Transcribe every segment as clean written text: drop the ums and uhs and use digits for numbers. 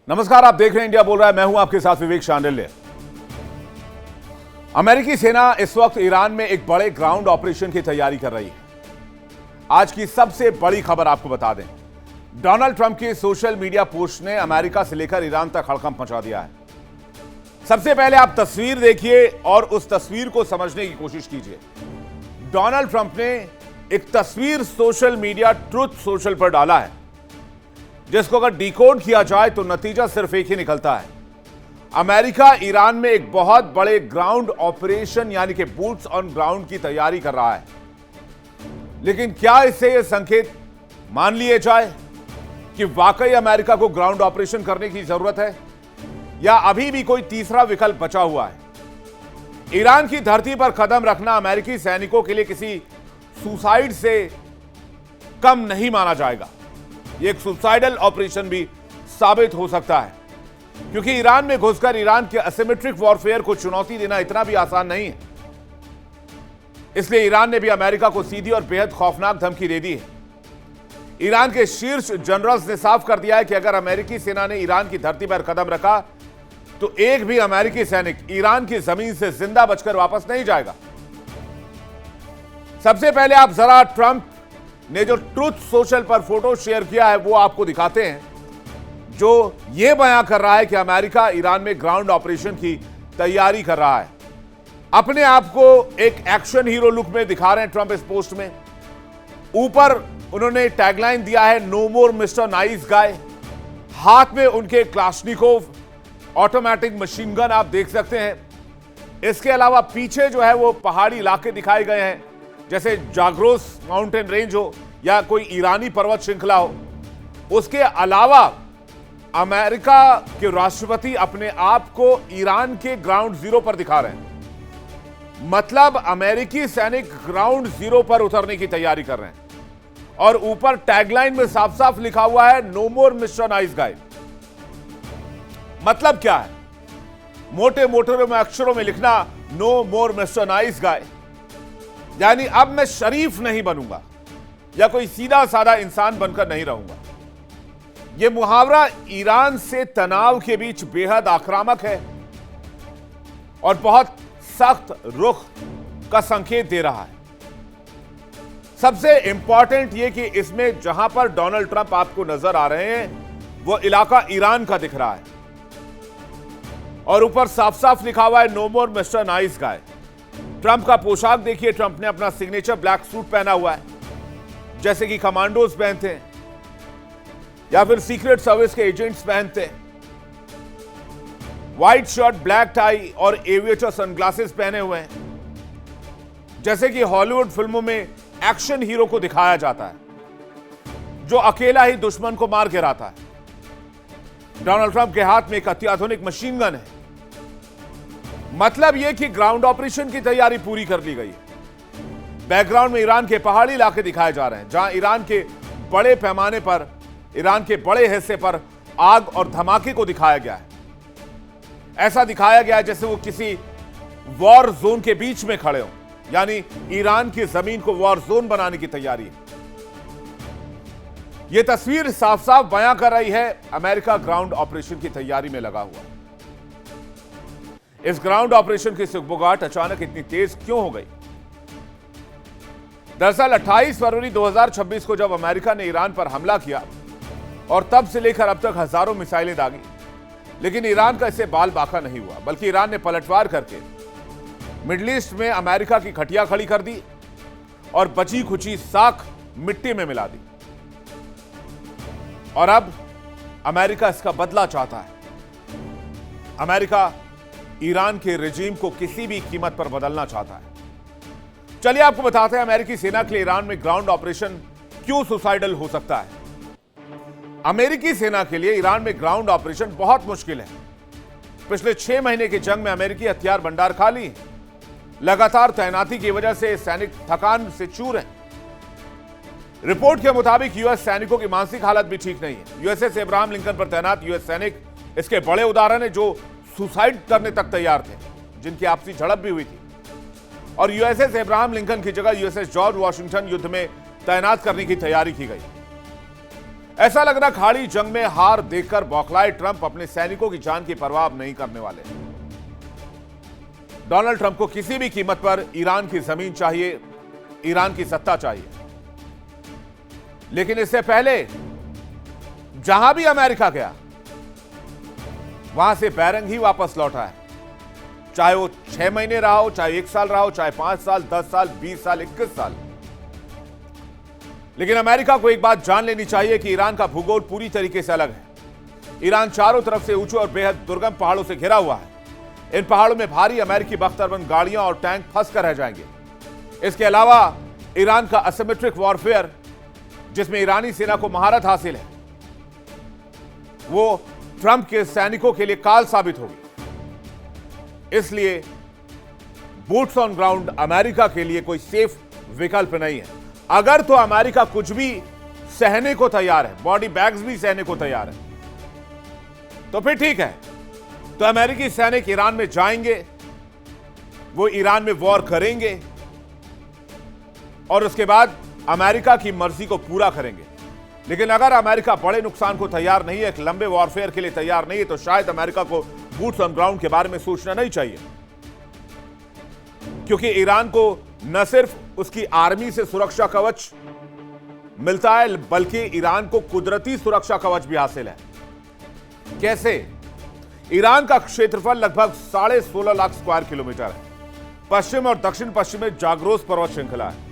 नमस्कार, आप देख रहे हैं इंडिया बोल रहा है। मैं हूं आपके साथ विवेक शांडिल्य। अमेरिकी सेना इस वक्त ईरान में एक बड़े ग्राउंड ऑपरेशन की तैयारी कर रही है। आज की सबसे बड़ी खबर आपको बता दें, डोनाल्ड ट्रंप की सोशल मीडिया पोस्ट ने अमेरिका से लेकर ईरान तक हड़कंप मचा दिया है। सबसे पहले आप तस्वीर देखिए और उस तस्वीर को समझने की कोशिश कीजिए। डोनाल्ड ट्रंप ने एक तस्वीर सोशल मीडिया ट्रुथ सोशल पर डाला है, जिसको अगर डिकोड किया जाए तो नतीजा सिर्फ एक ही निकलता है। अमेरिका ईरान में एक बहुत बड़े ग्राउंड ऑपरेशन यानी कि बूट्स ऑन ग्राउंड की तैयारी कर रहा है। लेकिन क्या इससे यह संकेत मान लिए जाए कि वाकई अमेरिका को ग्राउंड ऑपरेशन करने की जरूरत है, या अभी भी कोई तीसरा विकल्प बचा हुआ है? ईरान की धरती पर कदम रखना अमेरिकी सैनिकों के लिए किसी सुसाइड से कम नहीं माना जाएगा। यह एक सुसाइडल ऑपरेशन भी साबित हो सकता है, क्योंकि ईरान में घुसकर ईरान के असिमेट्रिक वॉरफेयर को चुनौती देना इतना भी आसान नहीं है। इसलिए ईरान ने भी अमेरिका को सीधी और बेहद खौफनाक धमकी दे दी है। ईरान के शीर्ष जनरल्स ने साफ कर दिया है कि अगर अमेरिकी सेना ने ईरान की धरती पर कदम रखा तो एक भी अमेरिकी सैनिक ईरान की जमीन से जिंदा बचकर वापस नहीं जाएगा। सबसे पहले आप जरा ट्रंप ने जो ट्रुथ सोशल पर फोटो शेयर किया है वो आपको दिखाते हैं, जो यह बयां कर रहा है कि अमेरिका ईरान में ग्राउंड ऑपरेशन की तैयारी कर रहा है। अपने आप को एक एक्शन हीरो लुक में दिखा रहे हैं ट्रंप इस पोस्ट में। ऊपर उन्होंने टैगलाइन दिया है, नो मोर मिस्टर नाइस गाय। हाथ में उनके क्लाशनिकोव ऑटोमेटिक मशीन गन आप देख सकते हैं। इसके अलावा पीछे जो है वो पहाड़ी इलाके दिखाए गए हैं, जैसे जाग्रोस माउंटेन रेंज हो या कोई ईरानी पर्वत श्रृंखला हो। उसके अलावा अमेरिका के राष्ट्रपति अपने आप को ईरान के ग्राउंड जीरो पर दिखा रहे हैं। मतलब अमेरिकी सैनिक ग्राउंड जीरो पर उतरने की तैयारी कर रहे हैं। और ऊपर टैगलाइन में साफ साफ लिखा हुआ है, नो मोर मिस्टर नाइस गाय। मतलब क्या है? मोटे मोटे में अक्षरों में लिखना, नो मोर मिस्टर नाइस गाय, यानी अब मैं शरीफ नहीं बनूंगा या कोई सीधा साधा इंसान बनकर नहीं रहूंगा। यह मुहावरा ईरान से तनाव के बीच बेहद आक्रामक है और बहुत सख्त रुख का संकेत दे रहा है। सबसे इंपॉर्टेंट यह कि इसमें जहां पर डोनाल्ड ट्रंप आपको नजर आ रहे हैं वो इलाका ईरान का दिख रहा है और ऊपर साफ साफ लिखा हुआ है, नो मोर मिस्टर नाइस गाय। ट्रंप का पोशाक देखिए, ट्रंप ने अपना सिग्नेचर ब्लैक सूट पहना हुआ है, जैसे कि कमांडोज पहनते हैं या फिर सीक्रेट सर्विस के एजेंट्स पहनते हैं। व्हाइट शर्ट, ब्लैक टाई और एविएटर सनग्लासेस पहने हुए हैं, जैसे कि हॉलीवुड फिल्मों में एक्शन हीरो को दिखाया जाता है, जो अकेला ही दुश्मन को मार गिराता है। डोनाल्ड ट्रंप के हाथ में एक अत्याधुनिक मशीन गन है। मतलब यह कि ग्राउंड ऑपरेशन की तैयारी पूरी कर ली गई है। बैकग्राउंड में ईरान के पहाड़ी इलाके दिखाए जा रहे हैं, जहां ईरान के बड़े पैमाने पर, ईरान के बड़े हिस्से पर आग और धमाके को दिखाया गया है। ऐसा दिखाया गया है जैसे वो किसी वॉर जोन के बीच में खड़े हो, यानी ईरान की जमीन को वॉर जोन बनाने की तैयारी है। यह तस्वीर साफ साफ बयां कर रही है, अमेरिका ग्राउंड ऑपरेशन की तैयारी में लगा हुआ है। इस ग्राउंड ऑपरेशन की सुगबुगाहट अचानक इतनी तेज क्यों हो गई? दरअसल 28 फरवरी 2026 को जब अमेरिका ने ईरान पर हमला किया और तब से लेकर अब तक हजारों मिसाइलें दागी, लेकिन ईरान का इससे बाल बाका नहीं हुआ, बल्कि ईरान ने पलटवार करके मिडिल ईस्ट में अमेरिका की खटिया खड़ी कर दी और बची खुची साख मिट्टी में मिला दी। और अब अमेरिका इसका बदला चाहता है। अमेरिका ईरान के रेजिम को किसी भी कीमत पर बदलना चाहता है। चलिए आपको बताते हैं अमेरिकी सेना के लिए ईरान में ग्राउंड ऑपरेशन क्यों सुसाइडल हो सकता है। अमेरिकी सेना के लिए ईरान में ग्राउंड ऑपरेशन बहुत मुश्किल है। पिछले 6 महीने की जंग में अमेरिकी हथियार भंडार खाली है। लगातार तैनाती की वजह से सैनिक थकान से चूर हैं। रिपोर्ट के मुताबिक यूएस सैनिकों की मानसिक हालत भी ठीक नहीं है। यूएसएस अब्राहम लिंकन पर तैनात यूएस सैनिक इसके बड़े उदाहरण है, जो सुसाइड करने तक तैयार थे, जिनकी आपसी झड़प भी हुई थी। और यूएसएस अब्राहम लिंकन की जगह यूएसएस जॉर्ज वाशिंगटन युद्ध में तैनात करने की तैयारी की गई। ऐसा लग रहा खाड़ी जंग में हार देखकर बौखलाए ट्रंप अपने सैनिकों की जान की परवाह नहीं करने वाले। डोनाल्ड ट्रंप को किसी भी कीमत पर ईरान की जमीन चाहिए, ईरान की सत्ता चाहिए। लेकिन इससे पहले जहां भी अमेरिका गया वहां से बैरंग ही वापस लौटा है, चाहे वो 6 महीने रहा हो, चाहे 1 साल रहा हो, चाहे 5 साल, 10 साल, 20 साल, 21 साल। लेकिन अमेरिका को एक बात जान लेनी चाहिए कि ईरान का भूगोल पूरी तरीके से अलग है। ईरान चारों तरफ से ऊंचे और बेहद दुर्गम पहाड़ों से घिरा हुआ है। इन पहाड़ों में भारी अमेरिकी बख्तरबंद गाड़ियां और टैंक फंस कर रह जाएंगे। इसके अलावा ईरान का असिमेट्रिक वॉरफेयर, जिसमें ईरानी सेना को महारत हासिल है, वो ट्रंप के सैनिकों के लिए काल साबित होगी। इसलिए बूट्स ऑन ग्राउंड अमेरिका के लिए कोई सेफ विकल्प नहीं है। अगर तो अमेरिका कुछ भी सहने को तैयार है, बॉडी बैग्स भी सहने को तैयार है, तो फिर ठीक है। तो अमेरिकी सैनिक ईरान में जाएंगे, वो ईरान में वॉर करेंगे और उसके बाद अमेरिका की मर्जी को पूरा करेंगे। लेकिन अगर अमेरिका बड़े नुकसान को तैयार नहीं है, एक लंबे वॉरफेयर के लिए तैयार नहीं है, तो शायद अमेरिका को बूट्स ऑन ग्राउंड के बारे में सोचना नहीं चाहिए। क्योंकि ईरान को न सिर्फ उसकी आर्मी से सुरक्षा कवच मिलता है, बल्कि ईरान को कुदरती सुरक्षा कवच भी हासिल है। कैसे? ईरान का क्षेत्रफल लगभग 16.5 लाख स्क्वायर किलोमीटर है। पश्चिम और दक्षिण पश्चिम में जाग्रोस पर्वत श्रृंखला है।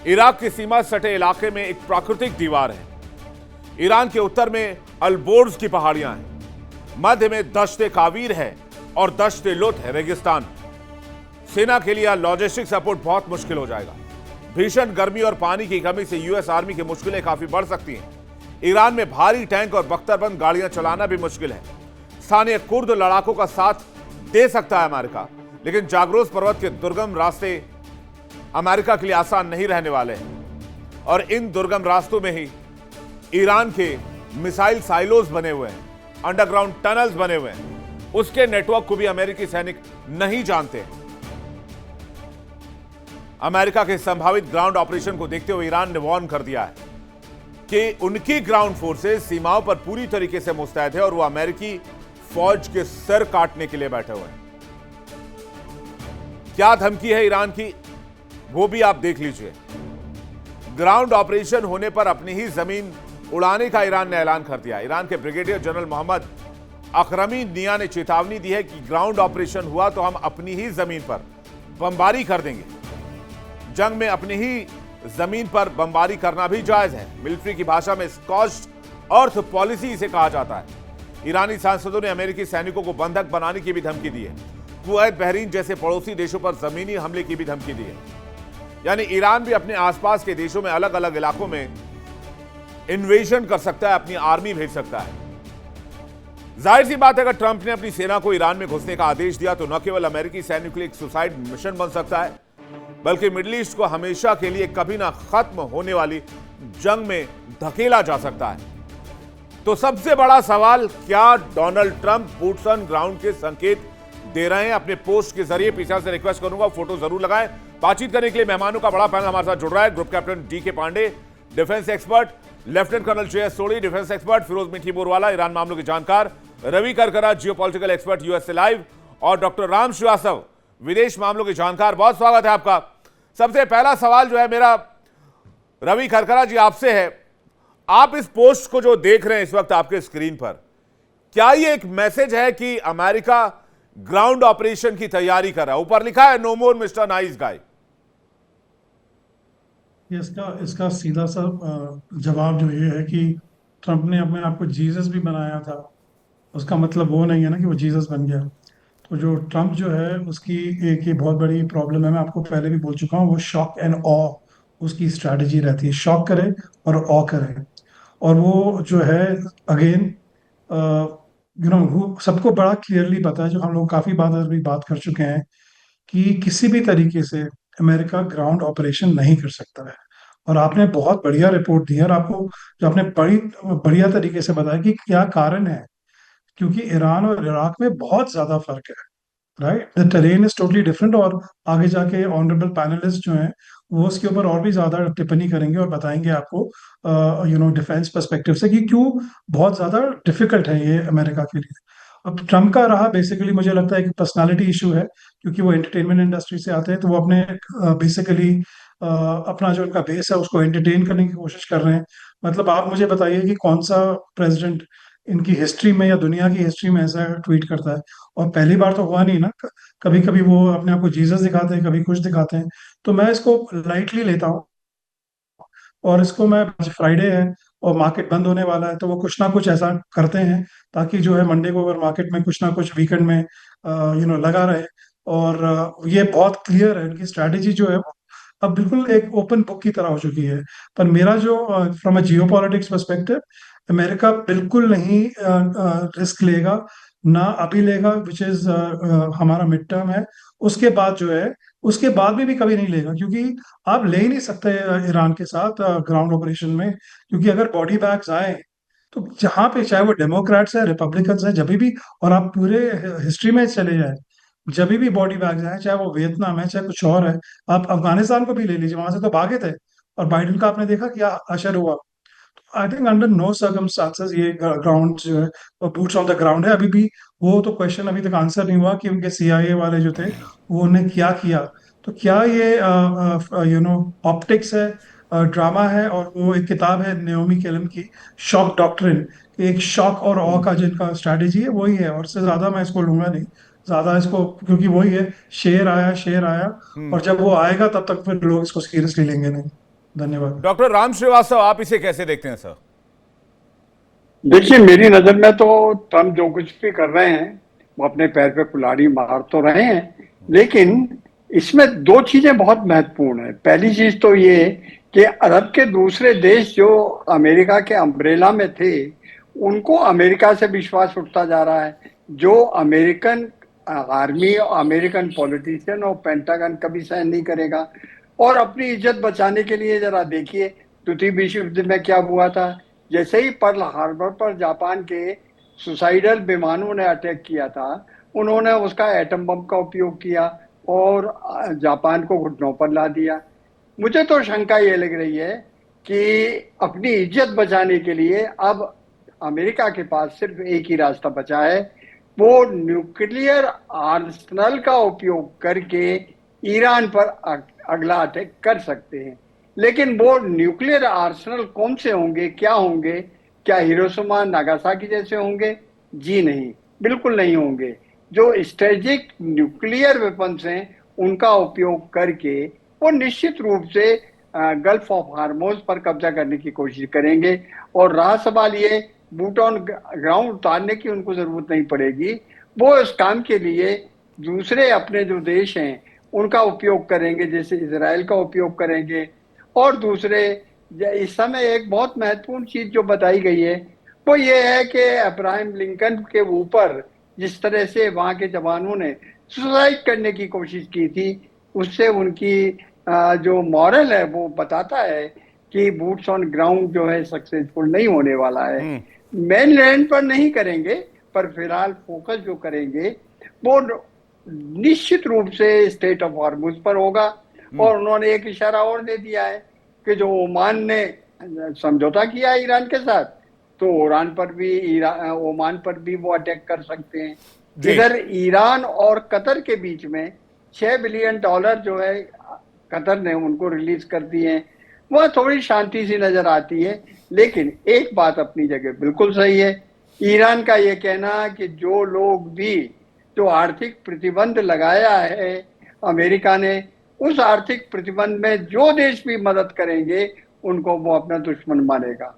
इराक की सीमा सटे इलाके में एक प्राकृतिक दीवार है। ईरान के उत्तर में अलबोर्ज की पहाड़ियां हैं। मध्य में दश्ते कावीर है और दश्ते लुत है, रेगिस्तान। सेना के लिए लॉजिस्टिक सपोर्ट बहुत मुश्किल हो जाएगा। भीषण गर्मी और पानी की कमी से यूएस आर्मी की मुश्किलें काफी बढ़ सकती हैं। ईरान में भारी टैंक और बख्तरबंद गाड़ियां चलाना भी मुश्किल है। स्थानीय कुर्द लड़ाकों का साथ दे सकता है अमेरिका, लेकिन जाग्रोस पर्वत के दुर्गम रास्ते अमेरिका के लिए आसान नहीं रहने वाले हैं। और इन दुर्गम रास्तों में ही ईरान के मिसाइल साइलोज बने हुए हैं, अंडरग्राउंड टनल्स बने हुए हैं। उसके नेटवर्क को भी अमेरिकी सैनिक नहीं जानते। अमेरिका के संभावित ग्राउंड ऑपरेशन को देखते हुए ईरान ने वार्न कर दिया है कि उनकी ग्राउंड फोर्सेस सीमाओं पर पूरी तरीके से मुस्तैद है और वो अमेरिकी फौज के सर काटने के लिए बैठे हुए हैं। क्या धमकी है ईरान की, वो भी आप देख लीजिए। ग्राउंड ऑपरेशन होने पर अपनी ही जमीन उड़ाने का ईरान ने ऐलान कर दिया। ईरान के ब्रिगेडियर जनरल मोहम्मद अकरमी निया ने चेतावनी दी है कि ग्राउंड ऑपरेशन हुआ तो हम अपनी ही जमीन पर बमबारी कर देंगे। जंग में अपनी ही जमीन पर बमबारी करना भी जायज है। मिलिट्री की भाषा में स्कॉच्ड अर्थ पॉलिसी इसे कहा जाता है। ईरानी सांसदों ने अमेरिकी सैनिकों को बंधक बनाने की भी धमकी दी है। कुवैत, बहरीन जैसे पड़ोसी देशों पर जमीनी हमले की भी धमकी दी है। यानी ईरान भी अपने आसपास के देशों में अलग अलग इलाकों में इन्वेजन कर सकता है, अपनी आर्मी भेज सकता है। जाहिर सी बात है, अगर ट्रंप ने अपनी सेना को ईरान में घुसने का आदेश दिया तो न केवल अमेरिकी सैनिकों के लिए एक सुसाइड मिशन बन सकता है, बल्कि मिडिल ईस्ट को हमेशा के लिए कभी ना खत्म होने वाली जंग में धकेला जा सकता है। तो सबसे बड़ा सवाल, क्या Donald Trump boots on ground के संकेत दे रहे हैं? अपने पोस्ट के जरिए पीछे से रिक्वेस्ट करूंगा फोटो जरूर लगाएं। बातचीत करने के लिए मेहमानों का बड़ा पैनल हमारे साथ जुड़ रहा है। Group captain D K. Pandey, defence expert, lieutenant colonel J S. Sodhi, defence expert, Firoz Mithiborwala बोरवाला, ईरान मामलों के जानकार, Ravi Karkara, geopolitical expert, USA live, और डॉक्टर राम श्रीवास्तव, विदेश मामलों के जानकार। बहुत स्वागत है आपका। सबसे पहला सवाल जो है मेरा रवि करकरा जी आपसे है। आप इस पोस्ट को जो देख रहे हैं इस वक्त आपके स्क्रीन पर, क्या ये एक मैसेज है कि अमेरिका ग्राउंड ऑपरेशन की तैयारी कर रहा है? ऊपर लिखा है नो मोर मिस्टर नाइस गाय। इसका सीधा सा जवाब जो ये है कि ट्रंप ने अपने आप को जीसस भी बनाया था। उसका मतलब वो नहीं है ना कि वो जीसस बन गया। तो जो ट्रंप जो है उसकी एक ये बहुत बड़ी प्रॉब्लम है, मैं आपको पहले भी बोल चुका हूँ, वो शॉक एंड ऑ उसकी स्ट्रैटेजी रहती है। शॉक करे और ऑ करे। और वो जो है अगेन सबको बड़ा क्लियरली पता है, जो हम लोग काफी बार अभी बात कर चुके हैं, कि किसी भी तरीके से अमेरिका ग्राउंड ऑपरेशन नहीं कर सकता है। और आपने बहुत बढ़िया रिपोर्ट दी है, और आपको जो आपने बड़ी बढ़िया तरीके से बताया कि क्या कारण है। क्योंकि ईरान और इराक में बहुत ज्यादा फर्क है, right? The terrain is totally different. और आगे जाके ऑनरेबल पैनलिस्ट जो हैं वो उसके ऊपर और भी ज्यादा टिप्पणी करेंगे और बताएंगे आपको डिफेंस पर्सपेक्टिव से कि क्यों बहुत ज्यादा डिफिकल्ट है ये अमेरिका के लिए। अब ट्रम्प का रहा बेसिकली मुझे लगता है कि पर्सनालिटी इशू है, क्योंकि वो एंटरटेनमेंट इंडस्ट्री से आते हैं, तो वो अपने बेसिकली अपना जो उनका बेस है उसको एंटरटेन करने की कोशिश कर रहे हैं। मतलब आप मुझे बताइए कि कौन सा प्रेसिडेंट इनकी हिस्ट्री में या दुनिया की हिस्ट्री में ऐसा ट्वीट करता है। और पहली बार तो हुआ नहीं ना, कभी कभी वो अपने आप को जीसस दिखाते हैं, कभी कुछ दिखाते हैं। तो मैं इसको लाइटली लेता हूँ, और इसको मैं, आज फ्राइडे है और मार्केट बंद होने वाला है, तो वो कुछ ना कुछ ऐसा करते हैं ताकि जो है मंडे को अगर मार्केट में कुछ ना कुछ वीकेंड में लगा रहे। और ये बहुत क्लियर है, इनकी स्ट्रैटेजी जो है अब बिल्कुल एक ओपन बुक की तरह हो चुकी है। पर मेरा जो from a Jio politics perspective, America बिल्कुल नहीं रिस्क लेगा, ना अभी लेगा, विच इज हमारा मिड टर्म है। उसके बाद जो है, उसके बाद भी कभी नहीं लेगा, क्योंकि आप ले ही नहीं सकते ईरान के साथ ग्राउंड ऑपरेशन में। क्योंकि अगर बॉडी बैग्स आए तो जहां पे, चाहे वो डेमोक्रेट्स है रिपब्लिकन्स है, जब भी, और आप पूरे हिस्ट्री में चले जाए, जब भी बॉडी बैग्स आए, चाहे वो वियतनाम है चाहे कुछ और है, आप अफगानिस्तान को भी ले लीजिए, वहां से तो भागे थे। और बाइडेन का आपने देखा क्या असर हुआ। I think under no circumstances ये ग्राउंड जो है, बूट्स ऑन द ग्राउंड है अभी भी। वो तो क्वेश्चन अभी तक आंसर नहीं हुआ कि उनके सीआईए वाले जो थे वो उन्हें क्या किया। तो क्या ये ऑप्टिक्स है, ड्रामा है। और वो एक किताब है नेओमी केलम की, शॉक डॉक्ट्रिन, एक शॉक और ऑ का जिनका स्ट्रैटेजी है वही है, और इससे ज्यादा मैं इसको लूंगा नहीं ज्यादा इसको, क्योंकि वही है, शेर आया शेर आया। और जब वो आएगा तब तक फिर लोग इसको सीरियसली लेंगे नहीं। धन्यवाद। डॉक्टर राम श्रीवास्तव, आप इसे कैसे देखते हैं सर? देखिए, मेरी नजर में तो ट्रम्प जो कुछ भी कर रहे हैं वो अपने पैर पे कुल्हाड़ी मार तो रहे हैं, लेकिन इसमें दो चीजें बहुत महत्वपूर्ण है। पहली चीज तो ये कि अरब के दूसरे देश जो अमेरिका के अम्ब्रेला में थे, उनको अमेरिका से विश्वास उठता जा रहा है। जो अमेरिकन आर्मी, अमेरिकन पॉलिटिशियन और पेंटागन कभी सहन नहीं करेगा। और अपनी इज्जत बचाने के लिए जरा देखिए, द्वितीय विश्व युद्ध में क्या हुआ था। जैसे ही पर्ल हार्बर पर जापान के सुसाइडल विमानों ने अटैक किया था, उन्होंने उसका एटम बम का उपयोग किया और जापान को घुटनों पर ला दिया। मुझे तो शंका ये लग रही है कि अपनी इज्जत बचाने के लिए अब अमेरिका के पास सिर्फ एक ही रास्ता बचा है, वो न्यूक्लियर आर्सेनल का उपयोग करके ईरान पर अगला अटैक कर सकते हैं। लेकिन वो न्यूक्लियर आर्सेनल कौन से होंगे, क्या होंगे? क्या हिरोशिमा नागासाकी जैसे होंगे? जी नहीं, बिल्कुल नहीं होंगे। जो स्ट्रेटेजिक न्यूक्लियर वेपन्स हैं उनका उपयोग करके वो निश्चित रूप से गल्फ ऑफ हार्मोज पर कब्जा करने की कोशिश करेंगे। और रहा सवाल ये, बूट ऑन ग्राउंड उतारने की उनको जरूरत नहीं पड़ेगी। वो इस काम के लिए दूसरे अपने जो देश हैं उनका उपयोग करेंगे, जैसे इजराइल का उपयोग करेंगे। और दूसरे, इस समय एक बहुत महत्वपूर्ण चीज जो बताई गई है वो ये है कि अब्राहम लिंकन के ऊपर जिस तरह से वहां के जवानों ने सुसाइड करने की कोशिश की थी, उससे उनकी जो मॉरल है वो बताता है कि बूट्स ऑन ग्राउंड जो है सक्सेसफुल नहीं होने वाला है। मेनलैंड पर नहीं करेंगे, पर फिलहाल फोकस जो करेंगे वो निश्चित रूप से स्टेट ऑफ हॉर्मुज पर होगा। और उन्होंने एक इशारा और दे दिया है कि जो ओमान ने समझौता किया ईरान के साथ, तो ओमान पर भी वो अटैक कर सकते हैं। इधर ईरान और कतर के बीच में $6 बिलियन जो है कतर ने उनको रिलीज कर दिए हैं। वह थोड़ी शांति सी नजर आती है। लेकिन एक बात अपनी जगह बिल्कुल सही है, ईरान का ये कहना कि जो लोग भी, जो आर्थिक प्रतिबंध लगाया है अमेरिका ने, उस आर्थिक प्रतिबंध में जो देश भी मदद करेंगे उनको वो अपना दुश्मन मानेगा।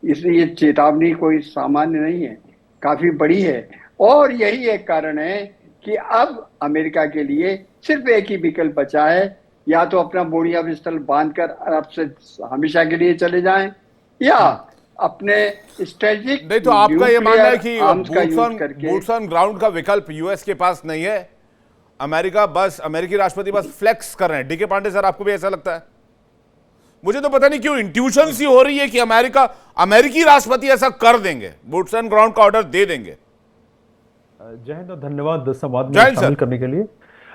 इसलिए ये चेतावनी कोई सामान्य नहीं है, काफी बड़ी है। और यही एक कारण है कि अब अमेरिका के लिए सिर्फ एक ही विकल्प बचा है, या तो अपना बोरिया बिस्तर बांधकर अरब से हमेशा के लिए चले जाएं, या अपने स्ट्रेटेजिक नहीं, तो आपका ये मानना है कि करके बूट्स ऑन ग्राउंड का विकल्प यूएस के पास नहीं है? अमेरिकी राष्ट्रपति बस फ्लेक्स कर रहे हैं। डीके पांडे सर, आपको भी ऐसा लगता है? मुझे तो पता नहीं क्यों इंट्यूशन सी हो रही है कि अमेरिकी राष्ट्रपति ऐसा कर देंगे, बूट्स ऑन ग्राउंड का ऑर्डर दे देंगे। जय हिंद, धन्यवाद संवाद में शामिल करने के लिए।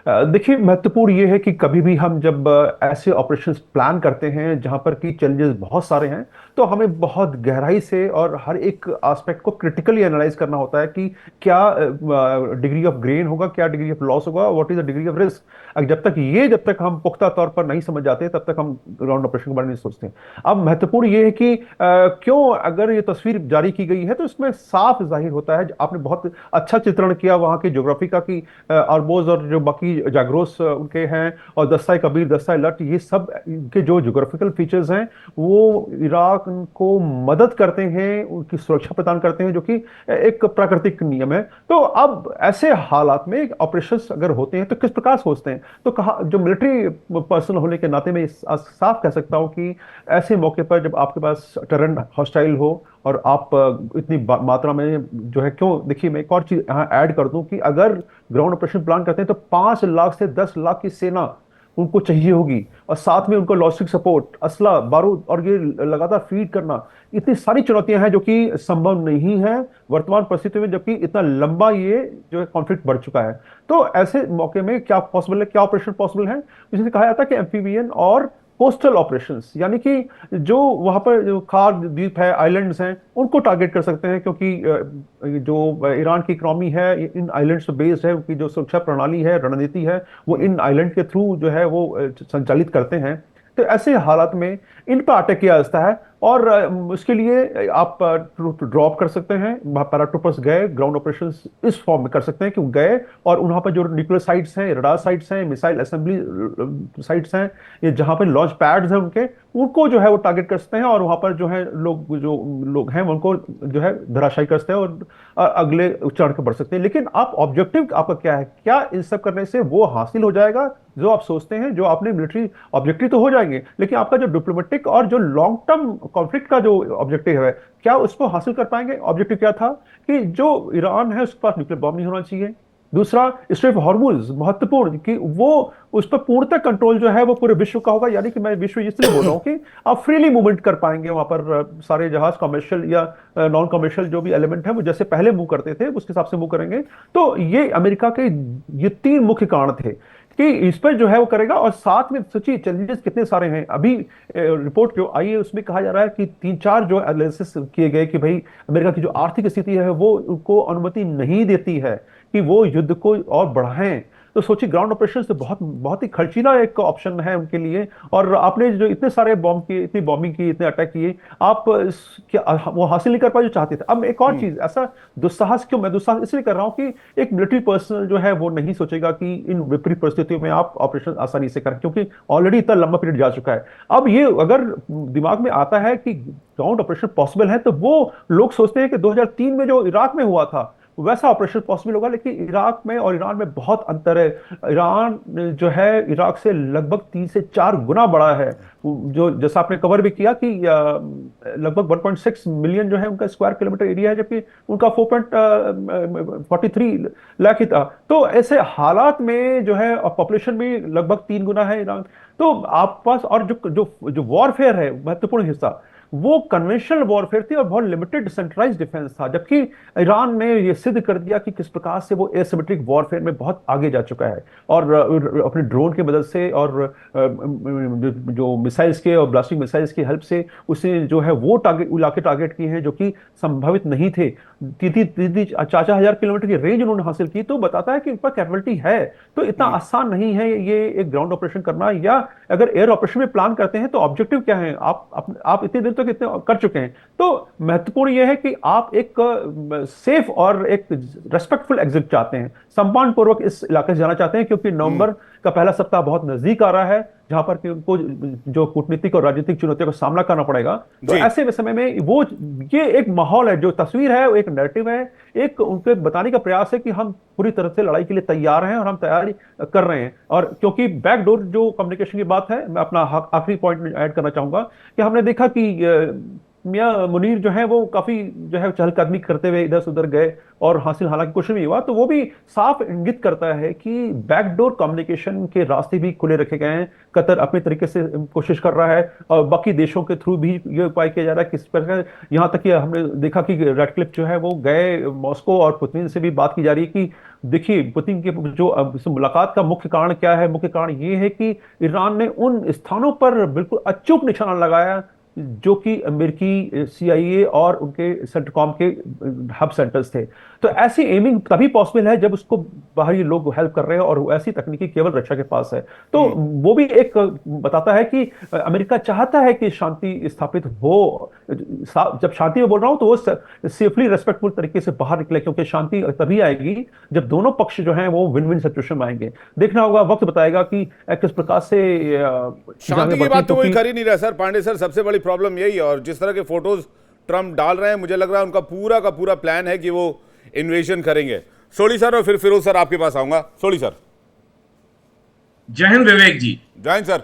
देखिए, महत्वपूर्ण ये है कि कभी भी हम जब ऐसे ऑपरेशंस प्लान करते हैं जहां पर कि चैलेंजेस बहुत सारे हैं, तो हमें बहुत गहराई से और हर एक एस्पेक्ट को क्रिटिकली एनालाइज करना होता है कि क्या डिग्री ऑफ गेन होगा, क्या डिग्री ऑफ लॉस होगा, what is the degree of risk. जब तक हम पुख्ता तौर पर नहीं समझ जाते तब तक हम ग्राउंड ऑपरेशन के बारे में नहीं सोचते। अब महत्वपूर्ण ये है कि क्यों अगर ये तस्वीर जारी की गई है तो इसमें साफ जाहिर होता है, आपने बहुत अच्छा चित्रण किया वहां की ज्योग्राफी का, कि अरबोज और जो बाकी जाग्रोस उनके हैं, और दस्ता कबीर, दस्ता लट, ये सब इनके जो ज्योग्राफिकल फीचर्स हैं वो इराक को मदद करते हैं, उनकी सुरक्षा प्रदान करते हैं, जो कि एक प्राकृतिक नियम है। तो अब ऐसे हालात में ऑपरेशंस अगर होते हैं तो किस प्रकार सोचते हैं, तो कहा जो मिलिट्री पर्सन होने के नाते मैं साफ कह सकता हूं कि ऐसे मौके पर जब आपके पास टर्रेन हॉस्टाइल हो और आप इतनी मात्रा में जो है, क्यों, देखिए मैं एक और चीज यहाँ ऐड कर दूं कि अगर ग्राउंड ऑपरेशन प्लान करते हैं तो 5 लाख से 10 लाख की सेना उनको चाहिए होगी, और साथ में उनको लॉजिस्टिक सपोर्ट, असला, बारूद, और ये लगातार फीड करना, इतनी सारी चुनौतियां हैं जो कि संभव नहीं है वर्तमान परिस्थिति में, जबकि इतना लंबा ये जो है कॉन्फ्लिक्ट बढ़ चुका है। तो ऐसे मौके में क्या पॉसिबल है, क्या ऑपरेशन पॉसिबल है, जिसे कहा जाता है कि एम्फीबियन और कोस्टल ऑपरेशंस, यानी कि जो वहां पर जो खार द्वीप है, आइलैंड्स हैं, उनको टारगेट कर सकते हैं, क्योंकि जो ईरान की इकोनॉमी है इन आइलैंड्स पे बेस्ड है, उनकी जो सुरक्षा प्रणाली है, रणनीति है, वो इन आइलैंड के थ्रू जो है वो संचालित करते हैं। तो ऐसे हालात में इन पर अटैक किया जाता है, और उसके लिए आप ड्रॉप कर सकते हैं, पैराट्रूपर्स गए, ग्राउंड ऑपरेशंस इस फॉर्म में कर सकते हैं कि गए और वहां पर जो न्यूक्लियर साइट्स हैं, रडार साइट्स हैं, मिसाइल असेंबली साइट्स हैं, ये जहां पर लॉन्च पैड्स हैं उनको जो है वो टारगेट कर सकते हैं, और वहां पर जो है लोग हैं उनको जो है धराशायी कर सकते हैं, और अगले चरण पर बढ़ सकते हैं। लेकिन आप ऑब्जेक्टिव आपका क्या है, क्या इन सब करने से वो हासिल हो जाएगा जो आप सोचते हैं, जो आपने मिलिट्री ऑब्जेक्टिव तो हो जाएंगे, लेकिन आपका जो डिप्लोमेटिक और जो लॉन्ग टर्म कॉन्फ्लिक्ट का जो ऑब्जेक्टिव है, क्या उसको हासिल कर पाएंगे। ऑब्जेक्टिव क्या था कि जो ईरान है उसके पास न्यूक्लियर बॉम्ब नहीं होना चाहिए। दूसरा, स्ट्रेट ऑफ हॉर्मुज, महत्वपूर्ण, कि वो उस पर पूर्णतः कंट्रोल जो है वो पूरे विश्व का होगा, यानी कि मैं विश्व इसलिए बोल रहा हूं कि आप फ्रीली मूवमेंट कर पाएंगे वहां पर, सारे जहाज कमर्शियल या नॉन कमर्शियल जो भी एलिमेंट है वो जैसे पहले मूव करते थे उसके हिसाब से मूव करेंगे। तो ये अमेरिका के ये 3 मुख्य कारण थे कि इस पर जो है वो करेगा। और साथ में सोचिए चैलेंजेस कितने सारे हैं। अभी रिपोर्ट जो आई है उसमें कहा जा रहा है कि 3-4 जो एनालिसिस किए गए कि भाई अमेरिका की जो आर्थिक स्थिति है वो उनको अनुमति नहीं देती है कि वो युद्ध को और बढ़ाएं। तो सोचिए ग्राउंड ऑपरेशन से बहुत बहुत ही खर्चीला एक ऑप्शन है उनके लिए। और आपने जो इतने सारे बॉम्ब किए, इतनी बॉम्बिंग की, इतने अटैक किए, आप क्या वो हासिल नहीं कर पाए जो चाहते थे। अब एक और चीज, ऐसा दुस्साहस क्यों, मैं दुस्साहस इसलिए कर रहा हूं कि एक मिलिट्री पर्सनल जो है वो नहीं सोचेगा कि इन विपरीत परिस्थितियों में आप ऑपरेशन आसानी से करें, क्योंकि ऑलरेडी इतना लंबा पीरियड जा चुका है। अब ये अगर दिमाग में आता है कि ग्राउंड ऑपरेशन पॉसिबल है, तो वो लोग सोचते हैं कि 2003 में जो इराक में हुआ था वैसा ऑपरेशन पॉसिबल होगा। लेकिन इराक में और ईरान में बहुत अंतर है। ईरान जो है इराक से लगभग 3 से 4 गुना बड़ा है। जो जैसा आपने कवर भी किया कि लगभग 1.6 मिलियन जो है उनका स्क्वायर किलोमीटर एरिया है, जबकि उनका 4.43 लाख ही था। तो ऐसे हालात में जो है पॉपुलेशन भी लगभग 3 गुना है ईरान। तो आप पास, और जो जो जो वॉरफेयर है महत्वपूर्ण हिस्सा, वो कन्वेंशनल वॉरफेयर थी और बहुत लिमिटेड सेंट्रलाइज्ड डिफेंस था। जबकि ईरान ने ये सिद्ध कर दिया कि किस प्रकार से वो एसिमेट्रिक वॉरफेयर में बहुत आगे जा चुका है, और अपने ड्रोन की मदद से और जो मिसाइल्स के और ब्लास्टिंग मिसाइल्स की हेल्प से उसने जो है वो इलाके टारगेट किए हैं जो कि संभावित नहीं थे। 4,000 किलोमीटर की रेंज उन्होंने हासिल की। तो बताता है कि उनका कैपेबिलिटी है। तो इतना आसान नहीं है ये एक ग्राउंड ऑपरेशन करना, या अगर एयर ऑपरेशन में प्लान करते हैं तो ऑब्जेक्टिव क्या है, आप इतने दिन तक इतने कर चुके हैं। तो महत्वपूर्ण यह है कि आप एक सेफ और एक रेस्पेक्टफुल एग्जिट चाहते हैं, सम्मानपूर्वक इस इलाके से जाना चाहते हैं, क्योंकि नवंबर का पहला सप्ताह बहुत नजदीक आ रहा है जहां पर कि उनको जो कूटनीतिक और राजनीतिक चुनौतियों का सामना करना पड़ेगा। तो ऐसे समय में वो ये एक माहौल है, जो तस्वीर है वो एक नैरेटिव है, एक उनके बताने का प्रयास है कि हम पूरी तरह से लड़ाई के लिए तैयार हैं और हम तैयारी कर रहे हैं। और क्योंकि बैकडोर जो कम्युनिकेशन की बात है, मैं अपना आखिरी पॉइंट ऐड करना चाहूंगा कि हमने देखा कि मियां मुनीर जो है वो काफी जो है चहलकदमी करते हुए इधर से उधर गए और हालांकि कुछ नहीं हुआ। तो वो भी साफ इंगित करता है कि बैकडोर कम्युनिकेशन के रास्ते भी खुले रखे गए हैं। कतर अपने तरीके से कोशिश कर रहा है और बाकी देशों के थ्रू भी ये उपाय किया जा रहा है। किस प्रकार, यहाँ तक कि हमने देखा कि रेडक्लिफ जो है वो गए मॉस्को और पुतिन से भी बात की जा रही है कि देखिए पुतिन के जो मुलाकात का मुख्य कारण क्या है? मुख्य कारण ये है कि ईरान ने उन स्थानों पर बिल्कुल अचूक निशाना लगाया जो कि अमेरिकी CIA और उनके सेंट्रकॉम के हब सेंटर्स थे। तो ऐसी एमिंग तभी पॉसिबल है जब उसको बाहरी लोग हेल्प कर रहे हैं, और ऐसी तकनीकी केवल रशिया के पास है। तो वो भी एक बताता है कि अमेरिका चाहता है कि शांति स्थापित हो। जब शांति में बोल रहा हूं तो वो सेफली रेस्पेक्टफुल तरीके से बाहर निकले, क्योंकि शांति तभी आएगी जब दोनों पक्ष जो हैं वो विन विन सिचुएशन में आएंगे। देखना होगा, वक्त बताएगा कि किस प्रकार से शांति की बात तो कोई कर ही नहीं रहा सर। पांडे सर, सबसे बड़ी प्रॉब्लम यही है, और जिस तरह के फोटोज ट्रम्प डाल रहे हैं, मुझे लग रहा है उनका पूरा का पूरा प्लान है कि वो इन्वेजन करेंगे। सोली सर और फिर फिरोज सर आपके पास आऊंगा। सोली सर। जय हिंद विवेक जी। जय हिंद सर।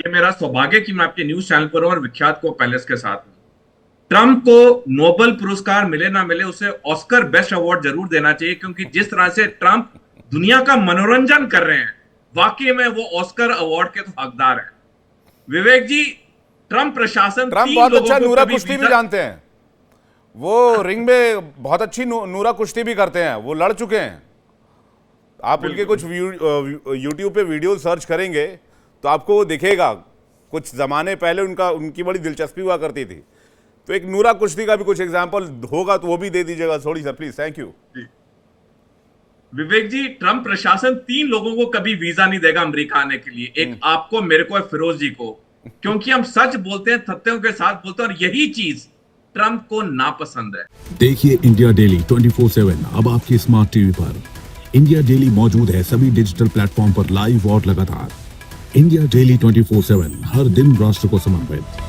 ये मेरा सौभाग्य कि मैं आपके न्यूज चैनल पर हूं और विख्यात को पैलेस के साथ हूं। ट्रंप को नोबेल पुरस्कार मिले ना मिले, उसे ऑस्कर बेस्ट अवार्ड जरूर देना चाहिए, क्योंकि जिस तरह से ट्रंप दुनिया का मनोरंजन कर रहे हैं, वाकई में वो ऑस्कर अवार्ड के तो हकदार हैं। विवेक जी, ट्रंप प्रशासन बहुत अच्छा नूरा कुश्ती भी जानते हैं, वो रिंग में बहुत अच्छी नूरा कुश्ती भी करते हैं, वो लड़ चुके हैं। आप उनके कुछ यूट्यूब पे वीडियो सर्च करेंगे तो आपको वो दिखेगा। कुछ जमाने पहले उनकी बड़ी दिलचस्पी हुआ करती थी। तो एक नूरा कुश्ती का भी कुछ एग्जांपल होगा तो वो भी दे दीजिएगा थोड़ी sir please. Thank you. Vivek ji, Trump प्रशासन 3 लोगों को कभी वीजा नहीं देगा अमेरिका आने के लिए। एक आपको, मेरे को, फिरोज जी को, क्योंकि हम सच बोलते हैं, तथ्यों के साथ बोलते हैं, और यही चीज ट्रंप को नापसंद है। देखिए इंडिया डेली 24/7 अब आपकी स्मार्ट टीवी पर। इंडिया डेली मौजूद है सभी डिजिटल प्लेटफॉर्म पर लाइव और लगातार। इंडिया डेली 24/7 हर दिन राष्ट्र को समर्पित।